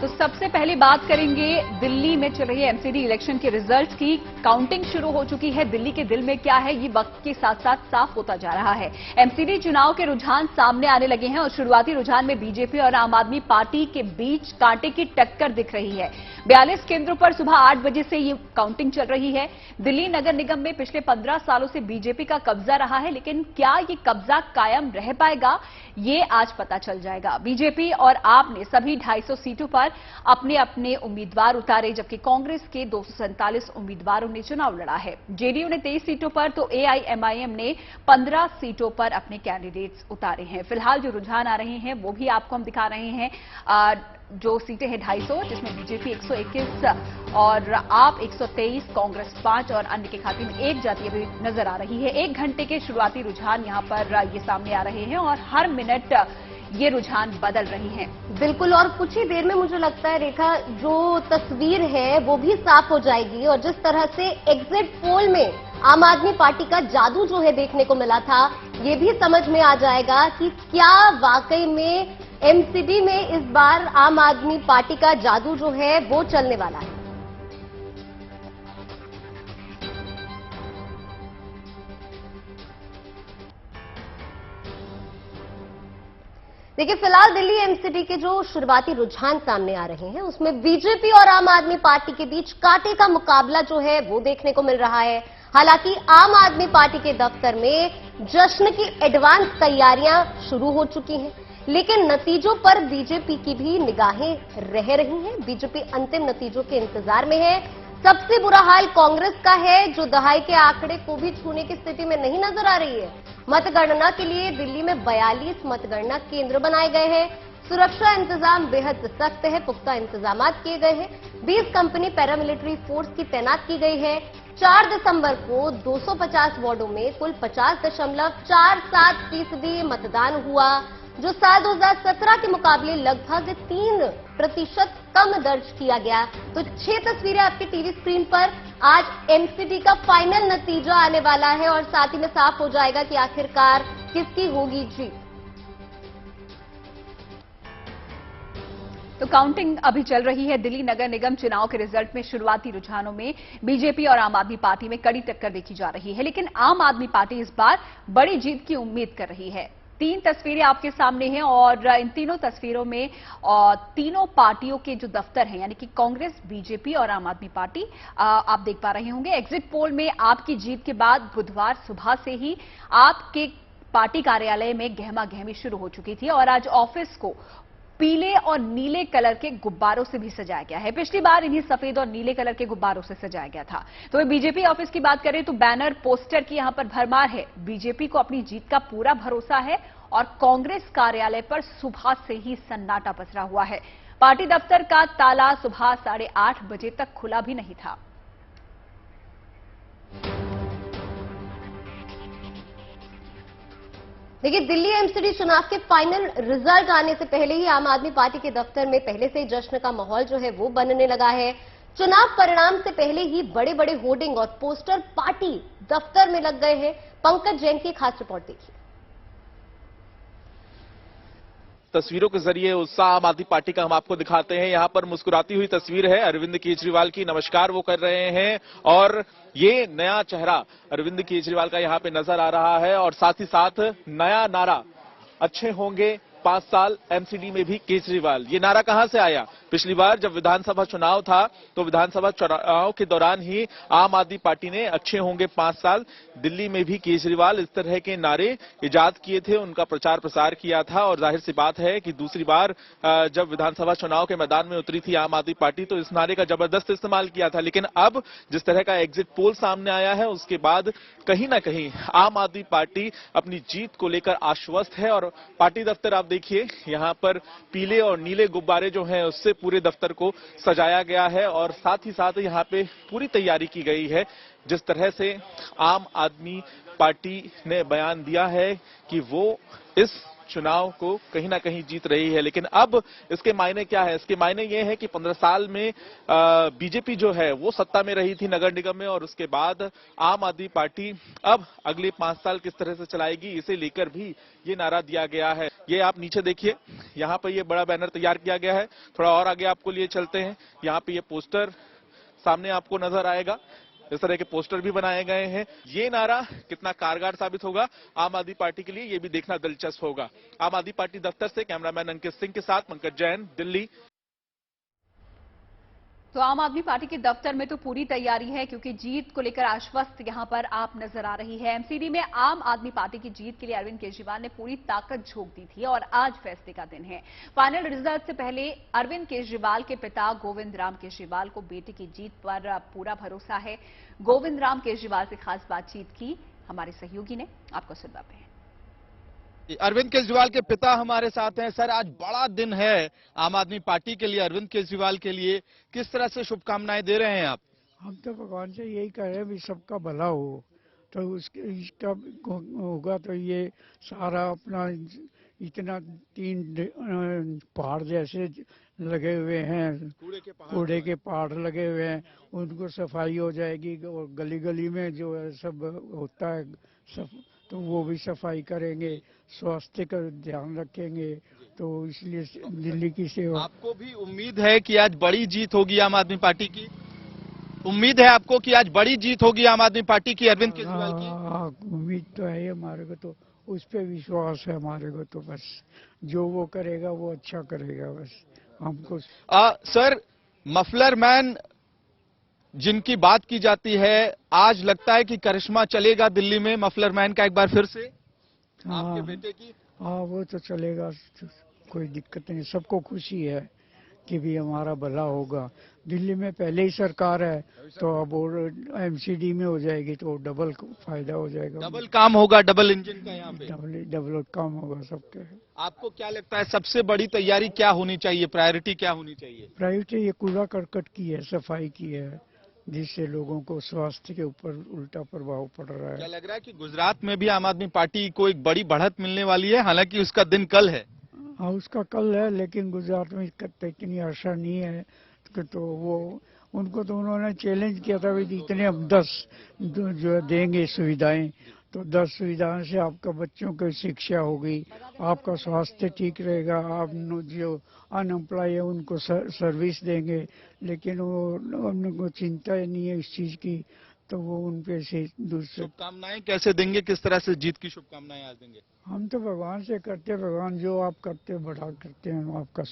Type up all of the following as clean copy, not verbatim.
तो सबसे पहले बात करेंगे दिल्ली में चल रही एमसीडी इलेक्शन के रिजल्ट्स की। काउंटिंग शुरू हो चुकी है। दिल्ली के दिल में क्या है ये वक्त के साथ साथ साफ होता जा रहा है। एमसीडी चुनाव के रुझान सामने आने लगे हैं और शुरुआती रुझान में बीजेपी और आम आदमी पार्टी के बीच कांटे की टक्कर दिख रही है। 42 केंद्रों पर सुबह 8 बजे से ये काउंटिंग चल रही है। दिल्ली नगर निगम में पिछले 15 सालों से बीजेपी का कब्जा रहा है, लेकिन क्या ये कब्जा कायम रह पाएगा ये आज पता चल जाएगा। बीजेपी और आप ने सभी 250 सीटों पर अपने अपने उम्मीदवार उतारे, जबकि कांग्रेस के 247 उम्मीदवारों ने चुनाव लड़ा है। जेडीयू ने 23 सीटों पर तो एआईएमआईएम ने 15 सीटों पर अपने कैंडिडेट्स उतारे हैं। फिलहाल जो रुझान आ रहे हैं वो भी आपको हम दिखा रहे हैं। जो सीटें हैं 250, जिसमें बीजेपी 121 और आप 123, कांग्रेस 5 और अन्य के खाते में 1 जाति भी नजर आ रही है। 1 घंटे के शुरुआती रुझान यहां पर ये सामने आ रहे हैं और हर मिनट ये रुझान बदल रही हैं। बिल्कुल, और कुछ ही देर में मुझे लगता है रेखा जो तस्वीर है वो भी साफ हो जाएगी। और जिस तरह से एग्जिट पोल में आम आदमी पार्टी का जादू जो है देखने को मिला था, ये भी समझ में आ जाएगा कि क्या वाकई में एमसीडी में इस बार आम आदमी पार्टी का जादू जो है वो चलने वाला है। देखिए, फिलहाल दिल्ली एमसीडी के जो शुरुआती रुझान सामने आ रहे हैं उसमें बीजेपी और आम आदमी पार्टी के बीच कांटे का मुकाबला जो है वो देखने को मिल रहा है। हालांकि आम आदमी पार्टी के दफ्तर में जश्न की एडवांस तैयारियां शुरू हो चुकी हैं, लेकिन नतीजों पर बीजेपी की भी निगाहें रह रही हैं। बीजेपी अंतिम नतीजों के इंतजार में है। सबसे बुरा हाल कांग्रेस का है, जो दहाई के आंकड़े को भी छूने की स्थिति में नहीं नजर आ रही है। मतगणना के लिए दिल्ली में 42 मतगणना केंद्र बनाए गए हैं। सुरक्षा इंतजाम बेहद सख्त है, पुख्ता इंतजाम किए गए हैं। 20 कंपनी पैरामिलिट्री फोर्स की तैनात की गई है। 4 दिसंबर को 250 वार्डों में कुल 50.47% मतदान हुआ, जो साल 2017 के मुकाबले लगभग 3% कम दर्ज किया गया। तो 6 तस्वीरें आपके टीवी स्क्रीन पर। आज एमसीडी का फाइनल नतीजा आने वाला है और साथ ही में साफ हो जाएगा कि आखिरकार किसकी होगी जीत। तो काउंटिंग अभी चल रही है। दिल्ली नगर निगम चुनाव के रिजल्ट में शुरुआती रुझानों में बीजेपी और आम आदमी पार्टी में कड़ी टक्कर देखी जा रही है, लेकिन आम आदमी पार्टी इस बार बड़ी जीत की उम्मीद कर रही है। 3 तस्वीरें आपके सामने हैं और इन तीनों तस्वीरों में तीनों पार्टियों के जो दफ्तर हैं, यानी कि कांग्रेस, बीजेपी और आम आदमी पार्टी, आप देख पा रहे होंगे। एग्जिट पोल में आपकी जीत के बाद बुधवार सुबह से ही आपके पार्टी कार्यालय में गहमा गहमी शुरू हो चुकी थी और आज ऑफिस को पीले और नीले कलर के गुब्बारों से भी सजाया गया है। पिछली बार इन्हीं सफेद और नीले कलर के गुब्बारों से सजाया गया था। तो बीजेपी ऑफिस की बात करें तो बैनर, पोस्टर की यहां पर भरमार है। बीजेपी को अपनी जीत का पूरा भरोसा है और कांग्रेस कार्यालय पर सुबह से ही सन्नाटा पसरा हुआ है। पार्टी दफ्तर का ताला सुबह 8:30 बजे तक खुला भी नहीं था। देखिए, दिल्ली एमसीडी चुनाव के फाइनल रिजल्ट आने से पहले ही आम आदमी पार्टी के दफ्तर में पहले से ही जश्न का माहौल जो है वो बनने लगा है। चुनाव परिणाम से पहले ही बड़े बड़े होर्डिंग और पोस्टर पार्टी दफ्तर में लग गए हैं। पंकज जैन की खास रिपोर्ट देखिए। तस्वीरों के जरिए उत्साह आम आदमी पार्टी का हम आपको दिखाते हैं। यहां पर मुस्कुराती हुई तस्वीर है अरविंद केजरीवाल की। नमस्कार वो कर रहे हैं और ये नया चेहरा अरविंद केजरीवाल का यहां पे नजर आ रहा है और साथ ही साथ नया नारा, अच्छे होंगे 5 साल एमसीडी में भी केजरीवाल। ये नारा कहां से आया? पिछली बार जब विधानसभा चुनाव था तो विधानसभा चुनाव के दौरान ही आम आदमी पार्टी ने अच्छे होंगे 5 साल, दिल्ली में भी केजरीवाल, इस तरह के नारे इजाद किए थे, उनका प्रचार प्रसार किया था। और जाहिर सी बात है कि दूसरी बार जब विधानसभा चुनाव के मैदान में उतरी थी आम आदमी पार्टी तो इस नारे का जबरदस्त इस्तेमाल किया था। लेकिन अब जिस तरह का एग्जिट पोल सामने आया है उसके बाद कहीं ना कहीं आम आदमी पार्टी अपनी जीत को लेकर आश्वस्त है। और पार्टी दफ्तर आप देखिए, यहां पर पीले और नीले गुब्बारे जो हैं उससे पूरे दफ्तर को सजाया गया है और साथ ही साथ यहां पे पूरी तैयारी की गई है। जिस तरह से आम आदमी पार्टी ने बयान दिया है कि वो इस चुनाव को कहीं ना कहीं जीत रही है। लेकिन अब इसके मायने क्या है? इसके मायने ये है कि 15 साल में बीजेपी जो है वो सत्ता में रही थी नगर निगम में, और उसके बाद आम आदमी पार्टी अब अगले 5 साल किस तरह से चलाएगी, इसे लेकर भी ये नारा दिया गया है। ये आप नीचे देखिए, यहाँ पर ये बड़ा बैनर तैयार किया गया है। थोड़ा और आगे आपको लिए चलते हैं, यहाँ पे ये पोस्टर सामने आपको नजर आएगा। इस तरह के पोस्टर भी बनाए गए हैं। ये नारा कितना कारगर साबित होगा आम आदमी पार्टी के लिए, ये भी देखना दिलचस्प होगा। आम आदमी पार्टी दफ्तर से कैमरामैन अंकित सिंह के साथ पंकज जैन, दिल्ली। तो आम आदमी पार्टी के दफ्तर में तो पूरी तैयारी है, क्योंकि जीत को लेकर आश्वस्त यहां पर आप नजर आ रही है। एमसीडी में आम आदमी पार्टी की जीत के लिए अरविंद केजरीवाल ने पूरी ताकत झोंक दी थी और आज फैसले का दिन है। फाइनल रिजल्ट से पहले अरविंद केजरीवाल के पिता गोविंद राम केजरीवाल को बेटे की जीत पर पूरा भरोसा है। गोविंद राम केजरीवाल से खास बातचीत की हमारे सहयोगी ने, आपको सुनवाते हैं। अरविंद केजरीवाल के पिता हमारे साथ हैं। सर, आज बड़ा दिन है आम आदमी पार्टी के लिए, अरविंद केजरीवाल के लिए, किस तरह से शुभकामनाएं दे रहे हैं आप? हम तो भगवान से यही कह रहे हैं भी सबका भला हो, तो इसका होगा तो ये सारा अपना इतना 3 पहाड़ जैसे लगे हुए हैं, कूड़े के पहाड़ लगे हुए हैं, उनको सफाई हो जाएगी। और गली गली में जो है सब होता है सब, तो वो भी सफाई करेंगे, स्वास्थ्य का ध्यान रखेंगे। तो इसलिए दिल्ली की सेवा। आपको भी उम्मीद है कि आज बड़ी जीत होगी आम आदमी पार्टी की? उम्मीद है आपको कि आज बड़ी जीत होगी आम आदमी पार्टी की, अरविंद केजरीवाल की? उम्मीद तो है हमारे को, तो उस पे विश्वास है हमारे को। तो बस जो वो करेगा वो अच्छा करेगा, बस हमको। सर, मफलर मैन जिनकी बात की जाती है, आज लगता है कि करिश्मा चलेगा दिल्ली में मफलर मैन का एक बार फिर से आपके बेटे की? हाँ, वो तो चलेगा, कोई दिक्कत नहीं। सबको खुशी है कि भी हमारा भला होगा। दिल्ली में पहले ही सरकार है, तो अब और एमसीडी में हो जाएगी तो डबल फायदा हो जाएगा, डबल काम होगा, डबल इंजन का यहाँ पे डबल काम होगा सबके। आपको क्या लगता है सबसे बड़ी तैयारी क्या होनी चाहिए, प्रायोरिटी क्या होनी चाहिए? प्रायोरिटी ये कूड़ा करकट की है, सफाई की है, जिससे लोगों को स्वास्थ्य के ऊपर उल्टा प्रभाव पड़ रहा है। क्या लग रहा है कि गुजरात में भी आम आदमी पार्टी को एक बड़ी बढ़त मिलने वाली है? हालांकि उसका दिन कल है। हाँ, उसका कल है, लेकिन गुजरात में इतनी आशा नहीं है। तो वो उनको तो उन्होंने चैलेंज किया था कि इतने हम 10 जो देंगे सुविधाएं, तो 10 सुविधाओं से आपका बच्चों की शिक्षा होगी, आपका स्वास्थ्य ठीक रहेगा, आप जो अनएम्प्लॉय है उनको सर्विस देंगे। लेकिन वो उनको चिंता नहीं है इस चीज की, तो वो उन पे से दूसरे। शुभकामनाएं कैसे देंगे, किस तरह से जीत की शुभकामनाएं आज देंगे? हम तो भगवान से करते, भगवान जो आप करते बड़ा करते हैं आपका।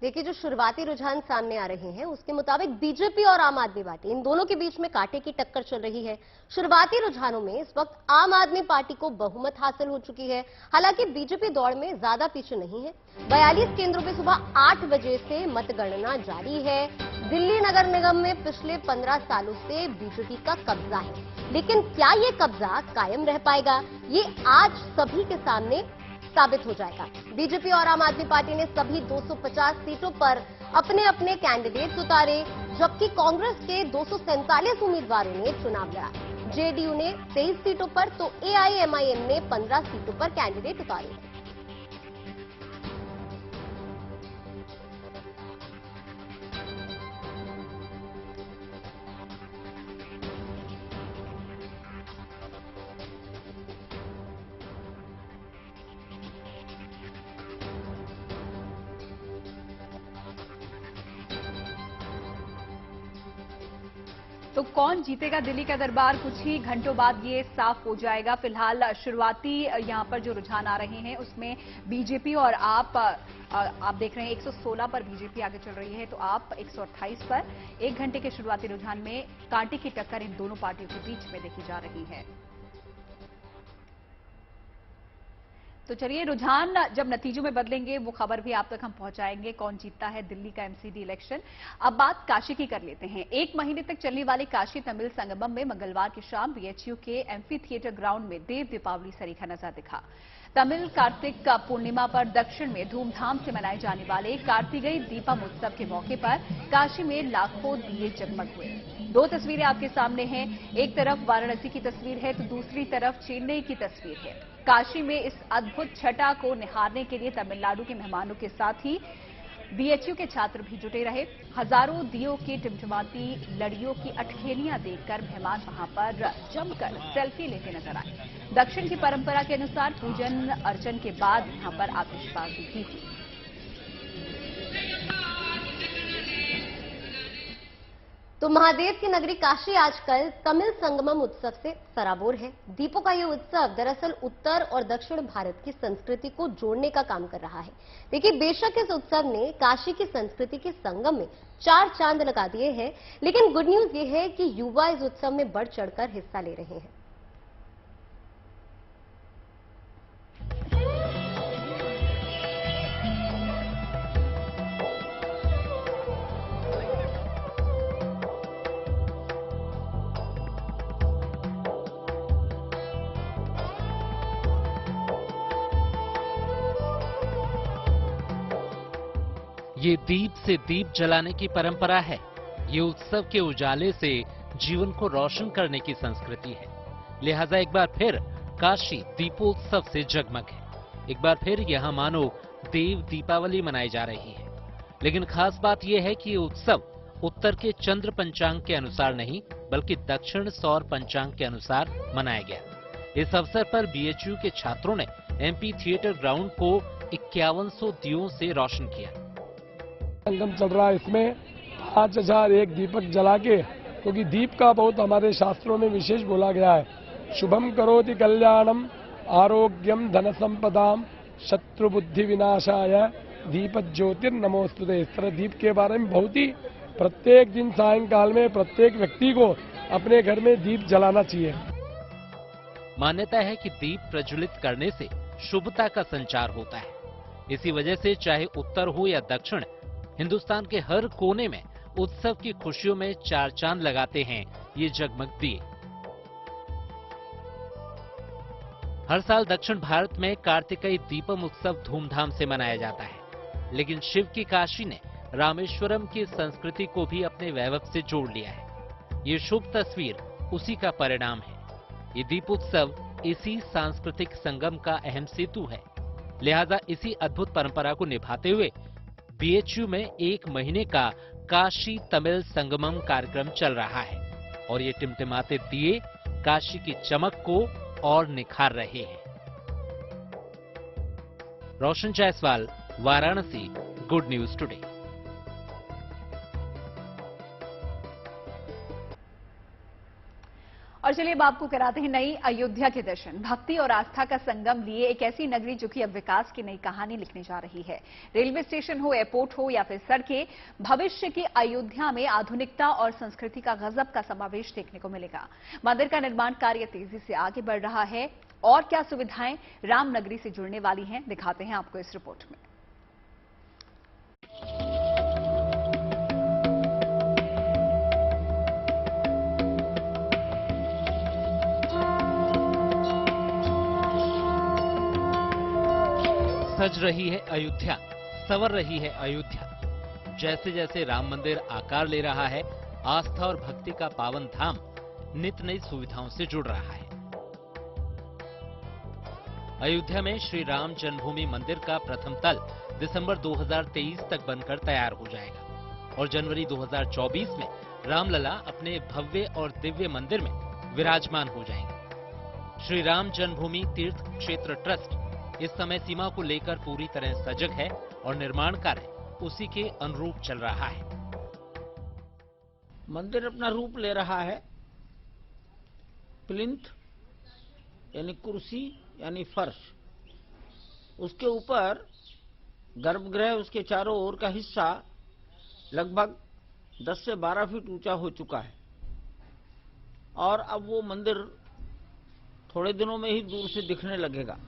देखिए, जो शुरुआती रुझान सामने आ रहे हैं उसके मुताबिक बीजेपी और आम आदमी पार्टी, इन दोनों के बीच में कांटे की टक्कर चल रही है। शुरुआती रुझानों में इस वक्त आम आदमी पार्टी को बहुमत हासिल हो चुकी है। हालांकि बीजेपी दौड़ में ज्यादा पीछे नहीं है। 42 केंद्रों पे सुबह 8 बजे से मतगणना जारी है। दिल्ली नगर निगम में पिछले 15 सालों से बीजेपी का कब्जा है, लेकिन क्या ये कब्जा कायम रह पाएगा, ये आज सभी के सामने साबित हो जाएगा। बीजेपी और आम आदमी पार्टी ने सभी 250 सीटों पर अपने अपने कैंडिडेट्स उतारे, जबकि कांग्रेस के 247 उम्मीदवारों ने चुनाव लड़ा। जेडीयू ने 23 सीटों पर, तो एआईएमआईएम ने 15 सीटों पर कैंडिडेट उतारे। तो कौन जीतेगा दिल्ली का दरबार, कुछ ही घंटों बाद ये साफ हो जाएगा। फिलहाल शुरुआती यहां पर जो रुझान आ रहे हैं उसमें बीजेपी और आप देख रहे हैं 116 पर बीजेपी आगे चल रही है, तो आप 128 पर। 1 घंटे के शुरुआती रुझान में कांटे की टक्कर इन दोनों पार्टियों के बीच में देखी जा रही है। तो चलिए, रुझान जब नतीजों में बदलेंगे वो खबर भी आप तक हम पहुंचाएंगे, कौन जीतता है दिल्ली का एमसीडी इलेक्शन। अब बात काशी की कर लेते हैं। 1 महीने तक चलने वाले काशी तमिल संगमम में मंगलवार की शाम बीएचयू के एम्फी थिएटर ग्राउंड में देव दीपावली सरीखा नजर दिखा। तमिल कार्तिक पूर्णिमा पर दक्षिण में धूमधाम से मनाए जाने वाले कार्तिकेय दीपम उत्सव के मौके पर काशी में लाखों दिए जगमग हुए। दो तस्वीरें आपके सामने हैं। एक तरफ वाराणसी की तस्वीर है तो दूसरी तरफ चेन्नई की तस्वीर है। काशी में इस अद्भुत छटा को निहारने के लिए तमिलनाडु के मेहमानों के साथ ही बीएचयू के छात्र भी जुटे रहे। हजारों दियों की टिमटिमाती लड़ियों की अटखेलियां देखकर मेहमान वहां पर जमकर सेल्फी लेते नजर आए। दक्षिण की परंपरा के अनुसार पूजन अर्चन के बाद यहां पर आतिशबाजी भी हुई। तो महादेव की नगरी काशी आजकल तमिल संगमम उत्सव से सराबोर है। दीपों का ये उत्सव दरअसल उत्तर और दक्षिण भारत की संस्कृति को जोड़ने का काम कर रहा है। देखिए, बेशक इस उत्सव ने काशी की संस्कृति के संगम में 4 चांद लगा दिए हैं, लेकिन गुड न्यूज ये है कि युवा इस उत्सव में बढ़ चढ़कर हिस्सा ले रहे हैं। ये दीप से दीप जलाने की परंपरा है। ये उत्सव के उजाले से जीवन को रोशन करने की संस्कृति है। लिहाजा एक बार फिर काशी दीपोत्सव से जगमग है। एक बार फिर यहाँ मानो देव दीपावली मनाई जा रही है। लेकिन खास बात यह है कि ये उत्सव उत्तर के चंद्र पंचांग के अनुसार नहीं, बल्कि दक्षिण सौर पंचांग के अनुसार मनाया गया। इस अवसर पर बीएचयू के छात्रों ने एमपी थिएटर ग्राउंड को 5100 दियों से रोशन किया। संगम चल रहा है, इसमें 5001 दीपक जला के, क्योंकि दीप का बहुत हमारे शास्त्रों में विशेष बोला गया है। शुभम करोति कल्याणम आरोग्यम धन संपदाम शत्रु बुद्धि विनाशाय दीप ज्योतिर्नमोस्तुते। इस तरह दीप के बारे में बहुत ही प्रत्येक दिन सायंकाल में प्रत्येक व्यक्ति को अपने घर में दीप जलाना चाहिए। मान्यता है कि दीप प्रज्वलित करने से शुभता का संचार होता है। इसी वजह से चाहे उत्तर हो या दक्षिण, हिंदुस्तान के हर कोने में उत्सव की खुशियों में 4 चांद लगाते हैं ये जगमग दिए। हर साल दक्षिण भारत में कार्तिकेय दीपम उत्सव धूमधाम से मनाया जाता है, लेकिन शिव की काशी ने रामेश्वरम की संस्कृति को भी अपने वैभव से जोड़ लिया है। ये शुभ तस्वीर उसी का परिणाम है। ये दीपोत्सव इसी सांस्कृतिक संगम का अहम सेतु है। लिहाजा इसी अद्भुत परंपरा को निभाते हुए बीएचयू में 1 महीने का काशी तमिल संगमम कार्यक्रम चल रहा है और ये टिमटिमाते दिए काशी की चमक को और निखार रहे हैं। Roshan Jaiswal, Varanasi, good news today. और चलिए अब आपको कराते हैं नई अयोध्या के दर्शन। भक्ति और आस्था का संगम लिए एक ऐसी नगरी जो कि अब विकास की नई कहानी लिखने जा रही है। रेलवे स्टेशन हो, एयरपोर्ट हो या फिर सड़कें, भविष्य की अयोध्या में आधुनिकता और संस्कृति का गजब का समावेश देखने को मिलेगा। मंदिर का निर्माण कार्य तेजी से आगे बढ़ रहा है और क्या सुविधाएं रामनगरी से जुड़ने वाली हैं, दिखाते हैं आपको इस रिपोर्ट में। सज रही है अयोध्या, संवर रही है अयोध्या। जैसे जैसे राम मंदिर आकार ले रहा है, आस्था और भक्ति का पावन धाम नित नई सुविधाओं से जुड़ रहा है। अयोध्या में श्री राम जन्मभूमि मंदिर का प्रथम तल दिसंबर 2023 तक बनकर तैयार हो जाएगा और जनवरी 2024 में रामलला अपने भव्य और दिव्य मंदिर में विराजमान हो जाएंगे। श्री राम जन्मभूमि तीर्थ क्षेत्र ट्रस्ट इस समय सीमा को लेकर पूरी तरह सजग है और निर्माण कार्य उसी के अनुरूप चल रहा है। मंदिर अपना रूप ले रहा है। प्लिंथ यानी कुर्सी यानी फर्श, उसके ऊपर गर्भगृह, उसके चारों ओर का हिस्सा लगभग 10 से 12 फीट ऊंचा हो चुका है और अब वो मंदिर थोड़े दिनों में ही दूर से दिखने लगेगा।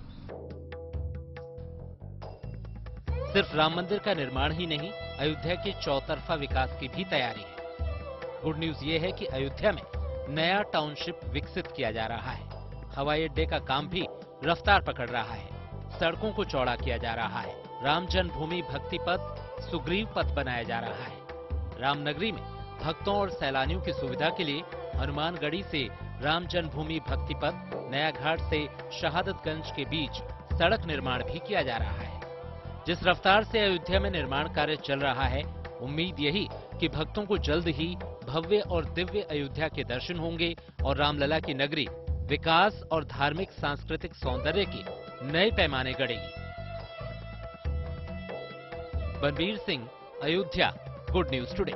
सिर्फ राम मंदिर का निर्माण ही नहीं, अयोध्या के चौतरफा विकास की भी तैयारी है। गुड न्यूज ये है कि अयोध्या में नया टाउनशिप विकसित किया जा रहा है। हवाई अड्डे का काम भी रफ्तार पकड़ रहा है। सड़कों को चौड़ा किया जा रहा है। राम जन्मभूमि भक्ति पथ सुग्रीव पथ बनाया जा रहा है। रामनगरी में भक्तों और सैलानियों की सुविधा के लिए हनुमानगढ़ी से राम जन्मभूमि भक्ति पथ, नया घाट से शहादतगंज के बीच सड़क निर्माण भी किया जा रहा है। जिस रफ्तार से अयोध्या में निर्माण कार्य चल रहा है, उम्मीद यही कि भक्तों को जल्द ही भव्य और दिव्य अयोध्या के दर्शन होंगे और रामलला की नगरी विकास और धार्मिक सांस्कृतिक सौंदर्य के नए पैमाने गढ़ेगी। Banbir Singh, Ayodhya, good news today.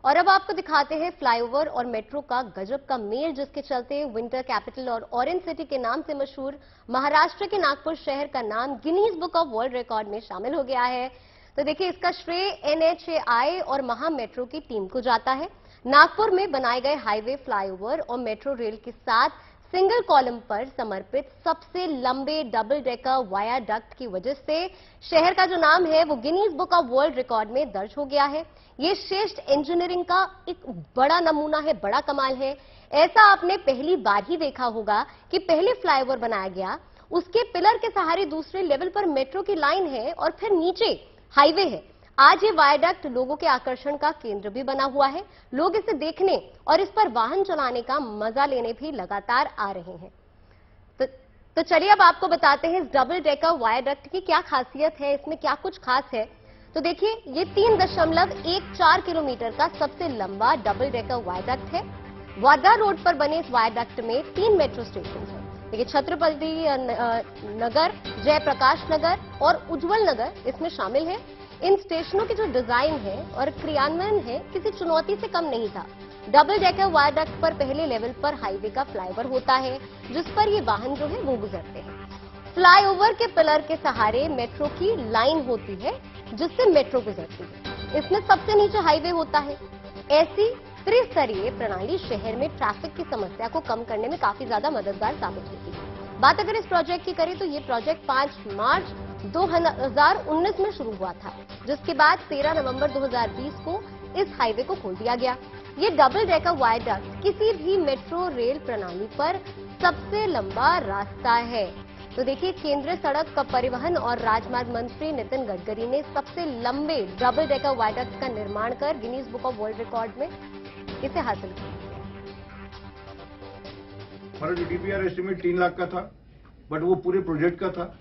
और अब आपको दिखाते हैं फ्लाईओवर और मेट्रो का गजब का मेल, जिसके चलते विंटर कैपिटल और ऑरेंज सिटी के नाम से मशहूर महाराष्ट्र के नागपुर शहर का नाम Guinness book of world record में शामिल हो गया है। तो देखिए, इसका श्रेय NHAI और महा मेट्रो की टीम को जाता है। नागपुर में बनाए गए हाईवे, फ्लाईओवर और मेट्रो रेल के साथ सिंगल कॉलम पर समर्पित सबसे लंबे डबल डेकर वायाडक्ट की वजह से शहर का जो नाम है वो Guinness book of world record में दर्ज हो गया है। ये श्रेष्ठ इंजीनियरिंग का एक बड़ा नमूना है, बड़ा कमाल है। ऐसा आपने पहली बार ही देखा होगा कि पहले फ्लाईओवर बनाया गया, उसके पिलर के सहारे दूसरे लेवल पर मेट्रो की लाइन है और फिर नीचे हाईवे है। आज ये वायडक्ट लोगों के आकर्षण का केंद्र भी बना हुआ है। लोग इसे देखने और इस पर वाहन चलाने का मजा लेने भी लगातार आ रहे हैं। तो चलिए अब आपको बताते हैं इस डबल डेकर वायडक्ट की क्या खासियत है, इसमें क्या कुछ खास है। तो देखिए, ये 3.14 किलोमीटर का सबसे लंबा डबल डेकर वायडक्ट है। वाडा रोड पर बने इस वायडक्ट में 3 मेट्रो स्टेशन हैं। देखिए, छत्रपति नगर, जयप्रकाश नगर और उज्जवल नगर इसमें शामिल है। इन स्टेशनों की जो डिजाइन है और क्रियान्वयन है, किसी चुनौती से कम नहीं था। डबल डेकर वायडक्ट पर पहले लेवल पर हाईवे का फ्लाईओवर होता है, जिस पर ये वाहन जो है वो गुजरते हैं। फ्लाईओवर के पिलर के सहारे मेट्रो की लाइन होती है, जिससे मेट्रो गुजरती है। इसमें सबसे नीचे हाईवे होता है। ऐसी त्रिस्तरीय प्रणाली शहर में ट्रैफिक की समस्या को कम करने में काफी ज्यादा मददगार साबित होती है। बात अगर इस प्रोजेक्ट की करें तो ये प्रोजेक्ट 5 मार्च 2019 में शुरू हुआ था, जिसके बाद 13 नवंबर 2020 को इस हाईवे को खोल दिया गया। ये डबल डेकर वायडक्ट किसी भी मेट्रो रेल प्रणाली पर सबसे लंबा रास्ता है। तो देखिए, केंद्रीय सड़क परिवहन और राजमार्ग मंत्री नितिन गडकरी ने सबसे लंबे डबल डेकर वायडक्ट का निर्माण कर Guinness book of world record में इसे हासिल किया। हमारा जो DPR एस्टिमेट 3 लाख का था, बट वो पूरे प्रोजेक्ट का था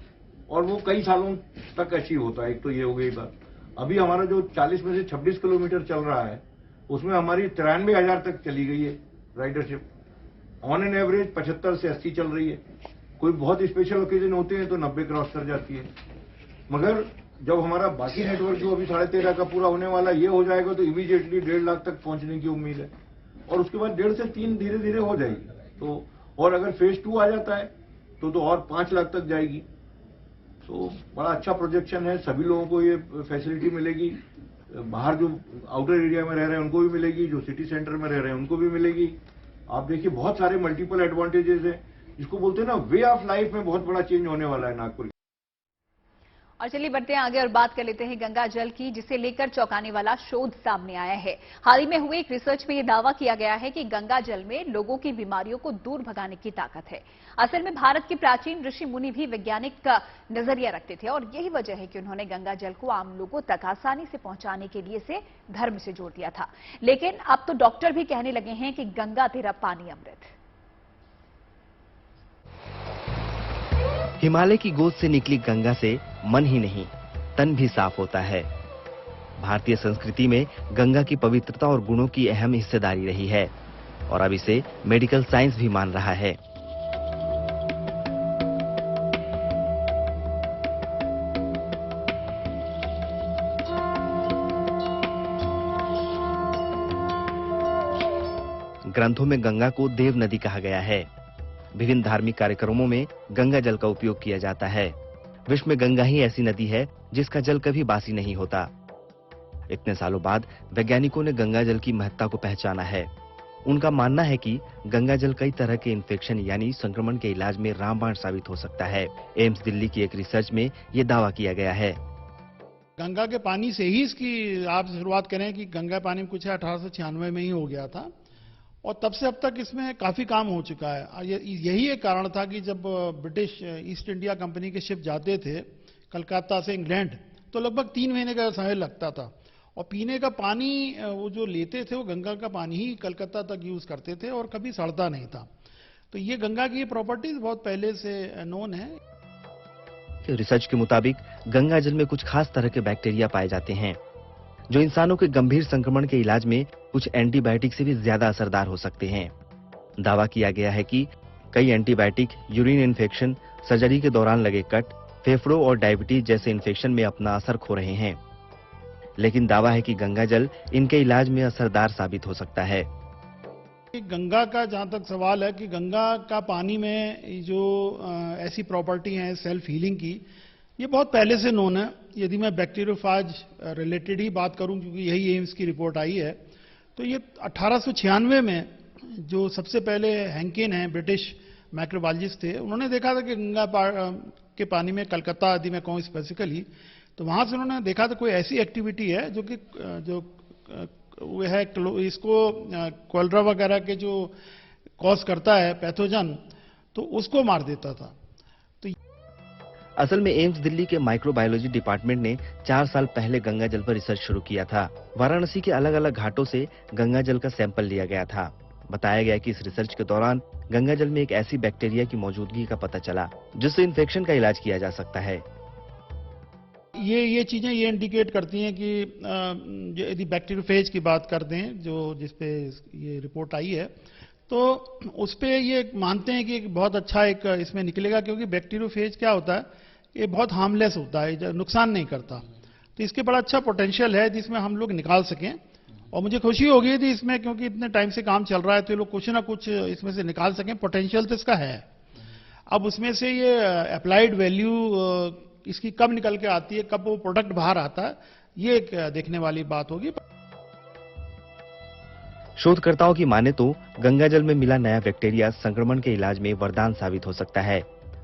और वो कई सालों तक अचीव होता है। एक तो ये हो गई बात। अभी हमारा जो 40 में से 26 किलोमीटर चल रहा है, उसमें हमारी 93,000 तक चली गई है राइडरशिप। ऑन एन एवरेज 75 से 80 चल रही है। कोई बहुत स्पेशल ओकेजन होते हैं तो 90 क्रॉस कर जाती है। मगर जब हमारा बाकी नेटवर्क जो अभी 13.5 का पूरा होने वाला ये हो जाएगा तो इमीडिएटली 1.5 लाख तक पहुंचने की उम्मीद है और उसके बाद 1.5 से 3 धीरे धीरे हो जाएगी। तो और अगर फेज 2 आ जाता है तो और 5 लाख तक जाएगी। तो बड़ा अच्छा प्रोजेक्शन है। सभी लोगों को ये फैसिलिटी मिलेगी। बाहर जो आउटर एरिया में रह रहे हैं उनको भी मिलेगी, जो सिटी सेंटर में रह रहे हैं उनको भी मिलेगी। आप देखिए, बहुत सारे मल्टीपल एडवांटेजेस हैं। जिसको बोलते हैं ना, वे ऑफ लाइफ में बहुत बड़ा चेंज होने वाला है नागपुर। और चलिए बढ़ते हैं आगे और बात कर लेते हैं गंगा जल की, जिसे लेकर चौंकाने वाला शोध सामने आया है। हाल ही में हुए एक रिसर्च में यह दावा किया गया है कि गंगा जल में लोगों की बीमारियों को दूर भगाने की ताकत है। असल में भारत के प्राचीन ऋषि मुनि भी वैज्ञानिक का नजरिया रखते थे और यही वजह है कि उन्होंने गंगा जल को आम लोगों तक आसानी से पहुंचाने के लिए इसे धर्म से जोड़ दिया था। लेकिन अब तो डॉक्टर भी कहने लगे हैं कि गंगा तेरा पानी अमृत। हिमालय की गोद से निकली गंगा से मन ही नहीं, तन भी साफ होता है। भारतीय संस्कृति में गंगा की पवित्रता और गुणों की अहम हिस्सेदारी रही है और अब इसे मेडिकल साइंस भी मान रहा है। ग्रंथों में गंगा को देव नदी कहा गया है। विभिन्न धार्मिक कार्यक्रमों में गंगा जल का उपयोग किया जाता है। विश्व में गंगा ही ऐसी नदी है जिसका जल कभी बासी नहीं होता। इतने सालों बाद वैज्ञानिकों ने गंगा जल की महत्ता को पहचाना है। उनका मानना है कि गंगा जल कई तरह के इन्फेक्शन यानी संक्रमण के इलाज में रामबाण साबित हो सकता है। एम्स दिल्ली की एक रिसर्च में ये दावा किया गया है। गंगा के पानी से ही इसकी आप शुरुआत करें कि गंगा पानी कुछ 1896 में ही हो गया था और तब से अब तक इसमें काफी काम हो चुका है। यही एक कारण था कि जब ब्रिटिश ईस्ट इंडिया कंपनी के शिप जाते थे कलकत्ता से इंग्लैंड, तो लगभग 3 महीने का समय लगता था, और पीने का पानी वो जो लेते थे वो गंगा का पानी ही कलकत्ता तक यूज करते थे और कभी सड़ता नहीं था। तो ये गंगा की प्रॉपर्टीज बहुत पहले से नोन है। रिसर्च के मुताबिक गंगा जल में कुछ खास तरह के बैक्टीरिया पाए जाते हैं जो इंसानों के गंभीर संक्रमण के इलाज में कुछ एंटीबायोटिक से भी ज्यादा असरदार हो सकते हैं। दावा किया गया है कि कई एंटीबायोटिक यूरिन इन्फेक्शन, सर्जरी के दौरान लगे कट, फेफड़ों और डायबिटीज जैसे इन्फेक्शन में अपना असर खो रहे हैं, लेकिन दावा है कि गंगा जल इनके इलाज में असरदार साबित हो सकता है। गंगा का जहां तक सवाल है कि गंगा का पानी में जो ऐसी प्रॉपर्टी है सेल्फ हीलिंग की, ये बहुत पहले से नोन है। यदि मैं बैक्टीरियोफाज रिलेटेड ही बात करूं, क्योंकि यही एम्स की रिपोर्ट आई है, तो ये 1896 में जो सबसे पहले हैंकिन है, ब्रिटिश माइक्रोबायोलॉजिस्ट थे, उन्होंने देखा था कि गंगा के पानी में, कलकत्ता आदि में कहूं स्पेसिफिकली, तो वहां से उन्होंने देखा था कोई ऐसी एक्टिविटी है जो वो है इसको कोलेरा वगैरह के जो कॉज करता है पैथोजन, तो उसको मार देता था। तो असल में एम्स दिल्ली के माइक्रोबायोलॉजी डिपार्टमेंट ने 4 साल पहले गंगा जल पर रिसर्च शुरू किया था। वाराणसी के अलग अलग घाटों से गंगा जल का सैंपल लिया गया था। बताया गया कि इस रिसर्च के दौरान गंगा जल में एक ऐसी बैक्टीरिया की मौजूदगी का पता चला जिससे इन्फेक्शन का इलाज किया जा सकता है। ये चीजें ये इंडिकेट करती हैं कि यदि बैक्टीरियोफेज की बात करते हैं, जो जिसपे ये रिपोर्ट आई है, तो उस पे ये मानते हैं कि बहुत अच्छा एक इसमें निकलेगा, क्योंकि बैक्टीरियोफेज क्या होता है, ये बहुत हार्मलेस होता है, नुकसान नहीं करता। तो इसके बड़ा अच्छा पोटेंशियल है जिसमें हम लोग निकाल सकें, और मुझे खुशी हो गई थी इसमें, क्योंकि इतने टाइम से काम चल रहा है, तो ये लोग कुछ ना कुछ इसमें से निकाल सकें। पोटेंशियल तो इसका है। अब उसमें से ये अप्लाइड वैल्यू इसकी कब निकल के आती है, कब वो प्रोडक्ट बाहर आता है, ये एक देखने वाली बात होगी। शोधकर्ताओं की माने तो गंगा जल में मिला नया बैक्टीरिया संक्रमण के इलाज में वरदान साबित हो सकता है,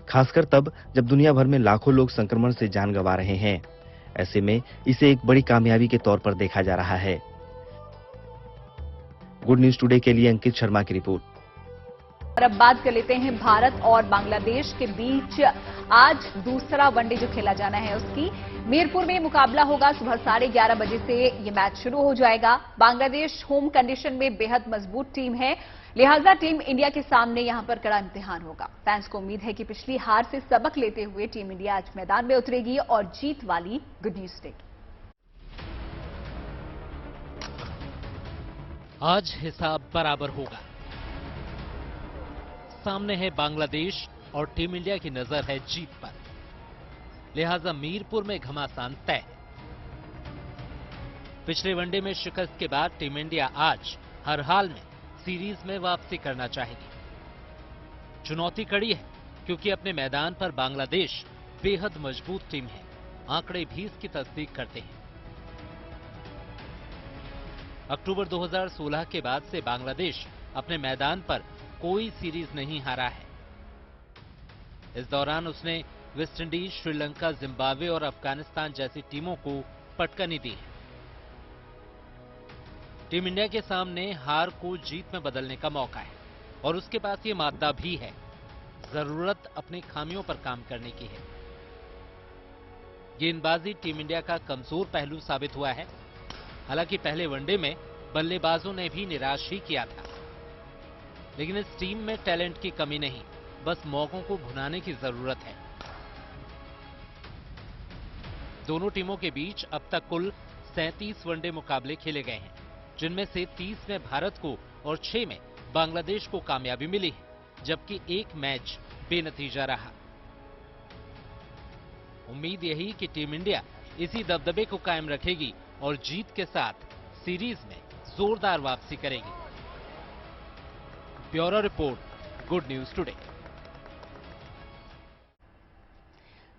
खासकर तब जब दुनिया भर में लाखों लोग संक्रमण से जान गंवा रहे हैं। ऐसे में इसे एक बड़ी कामयाबी के तौर पर देखा जा रहा है। गुड न्यूज टुडे के लिए अंकित शर्मा की रिपोर्ट। और अब बात कर लेते हैं भारत और बांग्लादेश के बीच आज दूसरा वनडे जो खेला जाना है उसकी। मीरपुर में मुकाबला होगा। सुबह 11:30 बजे से ये मैच शुरू हो जाएगा। बांग्लादेश होम कंडीशन में बेहद मजबूत टीम है, लिहाजा टीम इंडिया के सामने यहां पर कड़ा इम्तिहान होगा। फैंस को उम्मीद है कि पिछली हार से सबक लेते हुए टीम इंडिया आज मैदान में उतरेगी और जीत वाली गुड न्यूज देगी। आज हिसाब बराबर होगा। सामने है बांग्लादेश और टीम इंडिया की नजर है जीत पर, लिहाजा मीरपुर में घमासान तय है। पिछले वनडे में शिकस्त के बाद टीम इंडिया आज हर हाल में सीरीज में वापसी करना चाहेगी। चुनौती कड़ी है क्योंकि अपने मैदान पर बांग्लादेश बेहद मजबूत टीम है। आंकड़े भी इसकी तस्दीक करते हैं। अक्टूबर 2016 के बाद से बांग्लादेश अपने मैदान पर कोई सीरीज नहीं हारा है। इस दौरान उसने वेस्टइंडीज, श्रीलंका, जिम्बाब्वे और अफगानिस्तान जैसी टीमों को पटकनी दी है। टीम इंडिया के सामने हार को जीत में बदलने का मौका है और उसके पास ये मादा भी है। जरूरत अपनी खामियों पर काम करने की है। गेंदबाजी टीम इंडिया का कमजोर पहलू साबित हुआ है। हालांकि पहले वनडे में बल्लेबाजों ने भी निराश ही किया था, लेकिन इस टीम में टैलेंट की कमी नहीं, बस मौकों को भुनाने की जरूरत है। दोनों टीमों के बीच अब तक कुल 37 वनडे मुकाबले खेले गए हैं, जिनमें से 30 में भारत को और 6 में बांग्लादेश को कामयाबी मिली है, जबकि एक मैच बेनतीजा रहा। उम्मीद यही कि टीम इंडिया इसी दबदबे को कायम रखेगी और जीत के साथ सीरीज में जोरदार वापसी करेगी। Bureau report, good news today.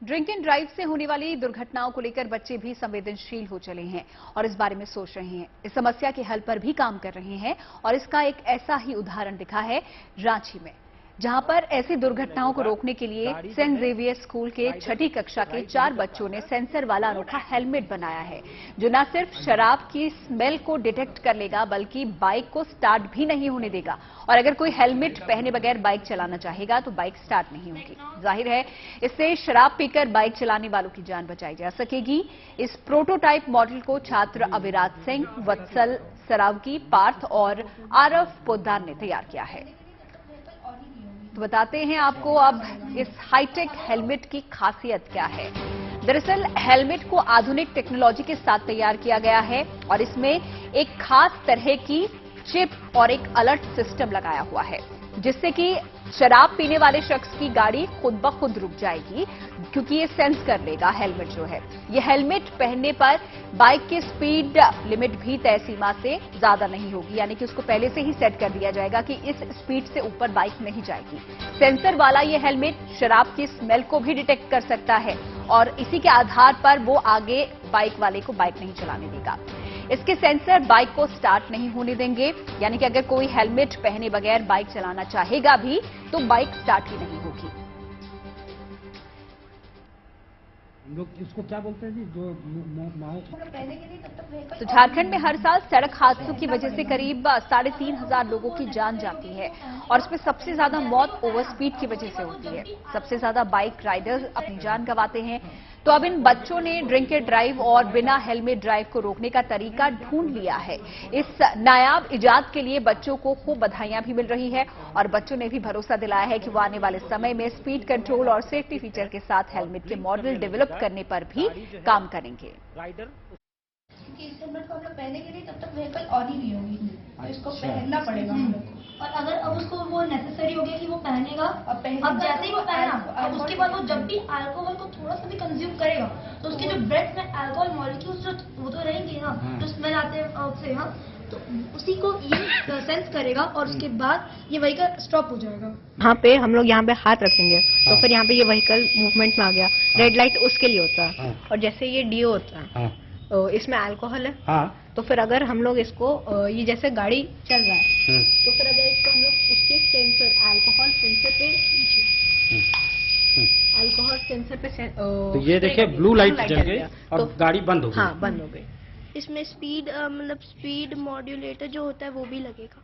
Drink and drive से होने वाली दुर्घटनाओं को लेकर बच्चे भी संवेदनशील हो चले हैं और इस बारे में सोच रहे हैं। इस समस्या के हल पर भी काम कर रहे हैं और इसका एक ऐसा ही उदाहरण दिखा है रांची में। जहां पर ऐसी दुर्घटनाओं को रोकने के लिए सेंट जेवियर स्कूल के 6ठी कक्षा के 4 बच्चों ने सेंसर वाला अनोखा हेलमेट बनाया है, जो न सिर्फ शराब की स्मेल को डिटेक्ट कर लेगा बल्कि बाइक को स्टार्ट भी नहीं होने देगा। और अगर कोई हेलमेट पहने बगैर बाइक चलाना चाहेगा तो बाइक स्टार्ट नहीं होगी। जाहिर है इससे शराब पीकर बाइक चलाने वालों की जान बचाई जा सकेगी। इस प्रोटोटाइप मॉडल को छात्र अविराज सिंह, वत्सल सरावगी, पार्थ और आरव पोद्दार ने तैयार किया है। तो बताते हैं आपको अब इस हाईटेक हेलमेट की खासियत क्या है। दरअसल हेलमेट को आधुनिक टेक्नोलॉजी के साथ तैयार किया गया है और इसमें एक खास तरह की चिप और एक अलर्ट सिस्टम लगाया हुआ है, जिससे कि शराब पीने वाले शख्स की गाड़ी खुद ब खुद रुक जाएगी, क्योंकि ये सेंस कर लेगा हेलमेट जो है। ये हेलमेट पहनने पर बाइक की स्पीड लिमिट भी तय सीमा से ज्यादा नहीं होगी, यानी कि उसको पहले से ही सेट कर दिया जाएगा कि इस स्पीड से ऊपर बाइक नहीं जाएगी। सेंसर वाला ये हेलमेट शराब की स्मेल को भी डिटेक्ट कर सकता है और इसी के आधार पर वो आगे बाइक वाले को बाइक नहीं चलाने देगा। इसके सेंसर बाइक को स्टार्ट नहीं होने देंगे, यानी कि अगर कोई हेलमेट पहने बगैर बाइक चलाना चाहेगा भी तो बाइक स्टार्ट ही नहीं होगी। लोग इसको क्या बोलते हैं जी, जो तो झारखंड में हर साल सड़क हादसों की वजह से करीब 3,500 लोगों की जान जाती है और इसमें सबसे ज्यादा मौत ओवर स्पीड की वजह से होती है। सबसे ज्यादा बाइक राइडर्स अपनी जान गंवाते हैं। तो अब इन बच्चों ने ड्रिंक एंड ड्राइव और बिना हेलमेट ड्राइव को रोकने का तरीका ढूंढ लिया है। इस नायाब इजाद के लिए बच्चों को खूब बधाइयां भी मिल रही है और बच्चों ने भी भरोसा दिलाया है कि वो आने वाले समय में स्पीड कंट्रोल और सेफ्टी फीचर के साथ हेलमेट के मॉडल डेवलप करने पर भी काम करेंगे। इस हेलमेट को हम लोग पहनेंगे तब तक व्हीकल ऑन ही नहीं होगी, तो इसको पहनना पड़ेगा हम लोग को। और अगर अब उसको वो नेसेसरी हो गया कि वो पहनेगा, अब जैसे ही वो पहना, अब उसके बाद वो जब भी अल्कोहल को थोड़ा सा भी कंज्यूम करेगा तो उसके जो ब्रेथ में अल्कोहल मॉलिक्यूल्स जो वो तो रहेंगे ना, जो स्मेल आते हैं उससे, हाँ, तो उसी को ये सेंस करेगा और उसके बाद ये व्हीकल स्टॉप हो जाएगा। यहाँ पे हम लोग यहाँ पे हाथ रखेंगे तो फिर यहाँ पे ये व्हीकल मूवमेंट में आ गया। रेड लाइट उसके लिए होता है और जैसे ये डीओ होता है, इसमें अल्कोहल है, तो फिर अगर हम लोग इसको ये जैसे गाड़ी चल रहा है तो फिर अगर इसको हम लोग उसके सेंसर अल्कोहल सेंसर पे तो ये देखिए ब्लू लाइट जल गई और गाड़ी बंद हो गई। हाँ, बंद हो गई। इसमें स्पीड मतलब स्पीड मॉड्यूलेटर जो होता है वो भी लगेगा।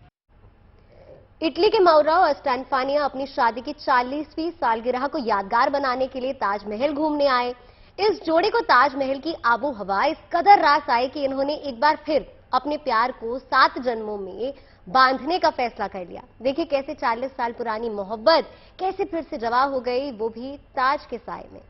इटली के माउरा और स्टैनफानिया अपनी शादी की 40वीं सालगिरह को यादगार बनाने के लिए ताजमहल घूमने आए। इस जोड़े को ताजमहल की आबो हवा इस कदर रास आई कि इन्होंने एक बार फिर अपने प्यार को 7 जन्मों में बांधने का फैसला कर लिया। देखिए कैसे 40 साल पुरानी मोहब्बत कैसे फिर से जवां हो गई, वो भी ताज के साए में।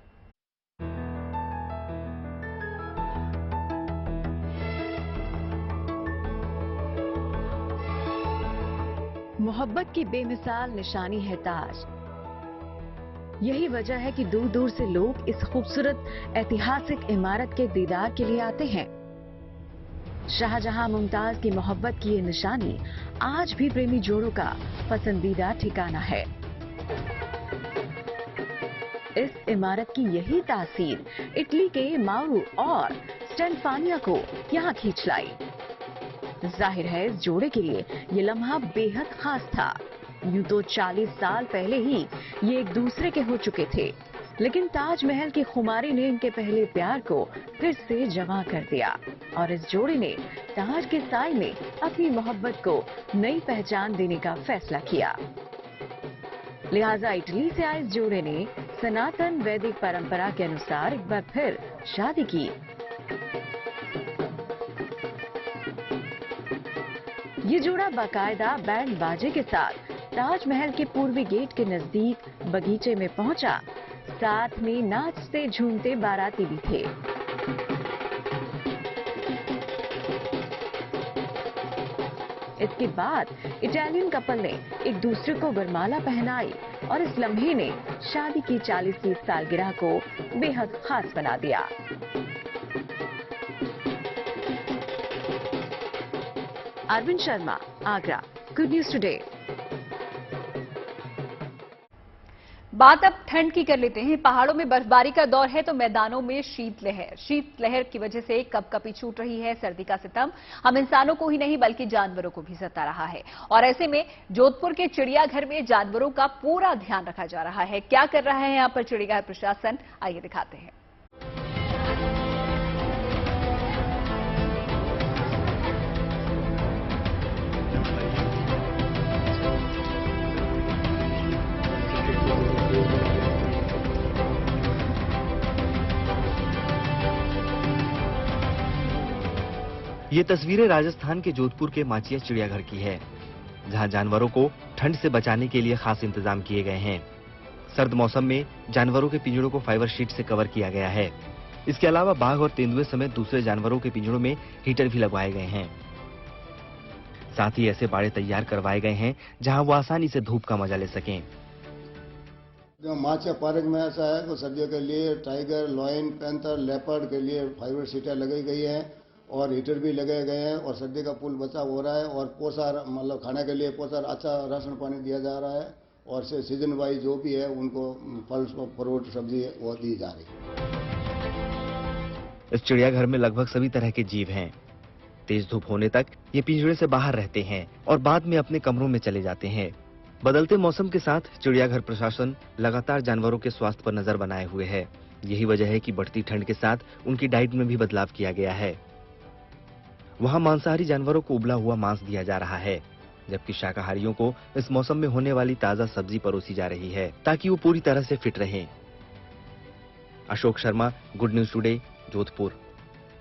मोहब्बत की बेमिसाल निशानी है ताज। यही वजह है कि दूर दूर से लोग इस खूबसूरत ऐतिहासिक इमारत के दीदार के लिए आते हैं। शाहजहां मुमताज की मोहब्बत की ये निशानी आज भी प्रेमी जोड़ों का पसंदीदा ठिकाना है। इस इमारत की यही तासीर इटली के माउरू और स्टैनफानिया को यहाँ खींच लाई। जाहिर है इस जोड़े के लिए ये लम्हा बेहद खास था। यूं तो 40 साल पहले ही ये एक दूसरे के हो चुके थे, लेकिन ताजमहल की खुमारी ने इनके पहले प्यार को फिर से जवां कर दिया और इस जोड़े ने ताज के साए में अपनी मोहब्बत को नई पहचान देने का फैसला किया। लिहाजा इटली से आए इस जोड़े ने सनातन वैदिक परंपरा के अनुसार एक बार फिर शादी की। ये जोड़ा बाकायदा बैंड बाजे के साथ ताजमहल के पूर्वी गेट के नजदीक बगीचे में पहुंचा। साथ में नाचते झूमते बाराती भी थे। इसके बाद इटालियन कपल ने एक दूसरे को वरमाला पहनाई और इस लम्हे ने शादी की 40वीं सालगिरह को बेहद खास बना दिया। Arvind Sharma, Agra, good news today. बात अब ठंड की कर लेते हैं। पहाड़ों में बर्फबारी का दौर है तो मैदानों में शीतलहर की वजह से कपकपी छूट रही है। सर्दी का सितम हम इंसानों को ही नहीं बल्कि जानवरों को भी सता रहा है और ऐसे में जोधपुर के चिड़ियाघर में जानवरों का पूरा ध्यान रखा जा रहा है। क्या कर रहा है यहां पर चिड़ियाघर प्रशासन, आइए दिखाते हैं। ये तस्वीरें राजस्थान के जोधपुर के माचिया चिड़ियाघर की है, जहां जानवरों को ठंड से बचाने के लिए खास इंतजाम किए गए हैं। सर्द मौसम में जानवरों के पिंजरों को फाइबर शीट से कवर किया गया है। इसके अलावा बाघ और तेंदुए समेत दूसरे जानवरों के पिंजरों में हीटर भी लगवाए गए हैं। साथ ही ऐसे बाड़े तैयार करवाए गए हैं जहां वो आसानी से धूप का मजा ले सकें। माचिया पार्क में ऐसा है कि सर्दियों के लिए टाइगर, लॉयन, पैंथर, लेपर्ड के लिए फाइबर शीटें लगाई गई हैं और हीटर भी लगाए गए हैं और सर्दी का फुल बचाव हो रहा है और पोषार मतलब खाने के लिए पोषार अच्छा राशन पानी दिया जा रहा है और सीजन वाइज जो भी है उनको फल फ्रूट सब्जी वो दी जा रही है। इस चिड़ियाघर में लगभग सभी तरह के जीव हैं। तेज धूप होने तक ये पिंजरे से बाहर रहते हैं और बाद में अपने कमरों में चले जाते हैं। बदलते मौसम के साथ चिड़ियाघर प्रशासन लगातार जानवरों के स्वास्थ्य पर नजर बनाए हुए है। यही वजह है कि बढ़ती ठंड के साथ उनकी डाइट में भी बदलाव किया गया है। वहां मांसाहारी जानवरों को उबला हुआ मांस दिया जा रहा है, जबकि शाकाहारियों को इस मौसम में होने वाली ताजा सब्जी परोसी जा रही है ताकि वो पूरी तरह से फिट रहें। Ashok Sharma, good news today, Jodhpur.